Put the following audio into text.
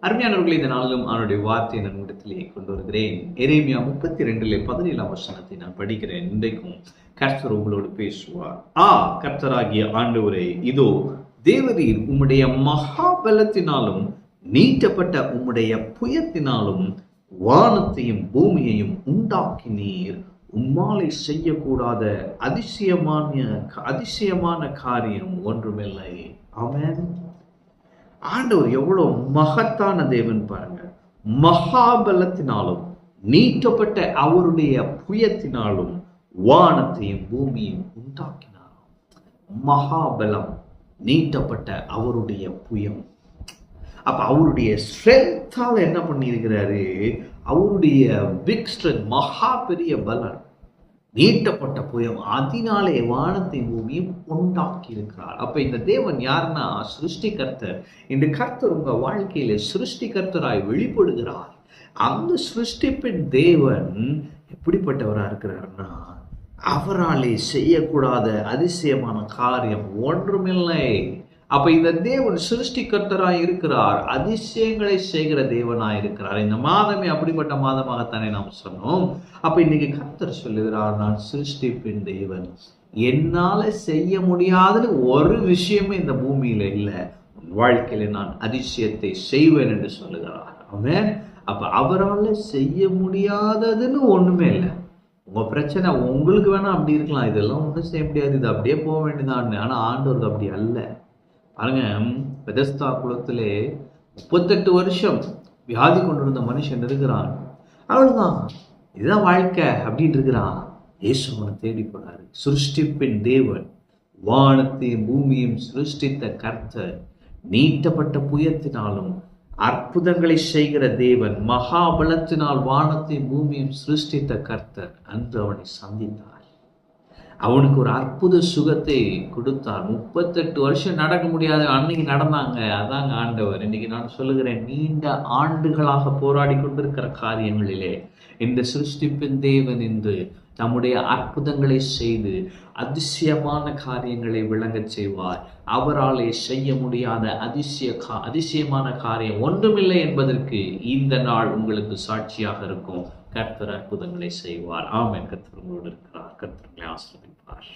அருமையானவர்களை இந்த நாளிலும் அவனுடைய வார்த்தையை நான் இடத்திலே கொண்டு வருகிறேன். எரேமியா 32:17 நான் படிக்கிறேன். இன்றைக்கும் கர்த்தர் உங்களோடு பேசுவார். கர்த்தராகிய ஆண்டவரே, இதோ தேவரீர் உம்முடைய மகாபலத்தினாலும் நீட்டப்பட்ட உம்முடைய புயத்தினாலும் வானத்தையும் பூமியையும் உண்டாக்கினீர். உம்மாலை செய்யக்கூடாத அதிசயமான காரியம் ஒன்றுமில்லை. ஆமென். ஆண்டவர் எவ்வளவு மகத்தான தேவன் பாருங்க. மகாபலத்தினாலும் நீட்டப்பட்ட அவருடைய புயத்தினாலும் வானத்தையும் பூமியையும் உண்டாக்கினாராம். மகாபலம், நீட்டப்பட்ட அவருடைய புயம். அப்ப அவருடைய ஸ்ட்ரென்த்தால என்ன பண்ணியிருக்கிறாரு? அவருடைய பிக் ஸ்ட்ரென்த், மகா பெரிய பலன், நீட்டப்பட்ட புயம், அதனாலே வானத்தை பூமியும் உண்டாக்கி இருக்கிறார். அப்ப இந்த தேவன் யாருன்னா சிருஷ்டிகர்த்தர். இந்த கர்த்தர் உங்க வாழ்க்கையில சிருஷ்டிகர்த்தராய் வெளிப்படுகிறார். அந்த சிருஷ்டிப்பின் தேவன் எப்படிப்பட்டவரா இருக்கிறார்னா, அவராலே செய்யக்கூடாத அதிசயமான காரியம் ஒன்றுமில்லை. அப்ப இந்த தேவன் சிருஷ்டிகர்த்தராய் இருக்கிறார், அதிசயங்களை செய்கிற தேவனாய் இருக்கிறார். இந்த மாதமே அப்படிப்பட்ட மாதமாகத்தானே நாம் சொன்னோம். அப்ப இன்னைக்கு கர்த்தர் சொல்லுகிறார், நான் சிருஷ்டிப்பின் தேவன், என்னால செய்ய முடியாதுன்னு ஒரு விஷயமே இந்த பூமியில இல்லை, வாழ்க்கையில நான் அதிசயத்தை செய்வேன் என்று சொல்லுகிறார். ஆமென். அப்ப அவரால் செய்ய முடியாததுன்னு ஒண்ணுமே இல்லை. உங்க பிரச்சனை உங்களுக்கு வேணா அப்படி இருக்கலாம், இதெல்லாம் ஒன்றும் செய்ய முடியாது, இது அப்படியே போக வேண்டியதான். ஆனா ஆண்டவருக்கு அப்படி அல்ல. பாருங்க, பெதஸ்தா குளத்திலே 38 வருஷம் வியாதி கொண்டிருந்த மனுஷன் இருக்கிறான். அவ்வளவுதான், இதுதான் வாழ்க்கை அப்படின்னு இருக்கிறான். இயேசு அவனை தேடி போனாரு. சிருஷ்டிப்பின் தேவன், வானத்தையும் பூமியும் சிருஷ்டித்த கர்த்தர், நீட்டப்பட்ட புயத்தினாலும் அற்புதங்களை செய்கிற தேவன், மகாபலத்தினால் வானத்தையும் பூமியும் சிருஷ்டித்த கர்த்தர் அன்று அவனை சந்தித்தார். அவனுக்கு ஒரு அற்புத சுகத்தை கொடுத்தார். 38 வருஷம் நடக்க முடியாது, அன்னைக்கு நடந்தாங்க. அதாங்க ஆண்டவர். இன்னைக்கு நான் சொல்லுகிறேன், நீண்ட ஆண்டுகளாக போராடி கொண்டிருக்கிற காரியங்களிலே இந்த சிருஷ்டிப்பின் தேவன் என்று தம்முடைய அற்புதங்களை செய்து அதிசயமான காரியங்களை விளங்கச் செய்வார். அவராலே செய்ய முடியாத அதிசயமான காரியம் ஒன்றுமில்லை என்பதற்கு இந்த நாள் உங்களுக்கு சாட்சியாக இருக்கும். கர்த்தர் அற்புதங்களை செய்வார். ஆமென். கர்த்தர் உங்களோடு இருக்கிறார். கர்த்தர் உங்களை ஆசீர்வதிப்பார்.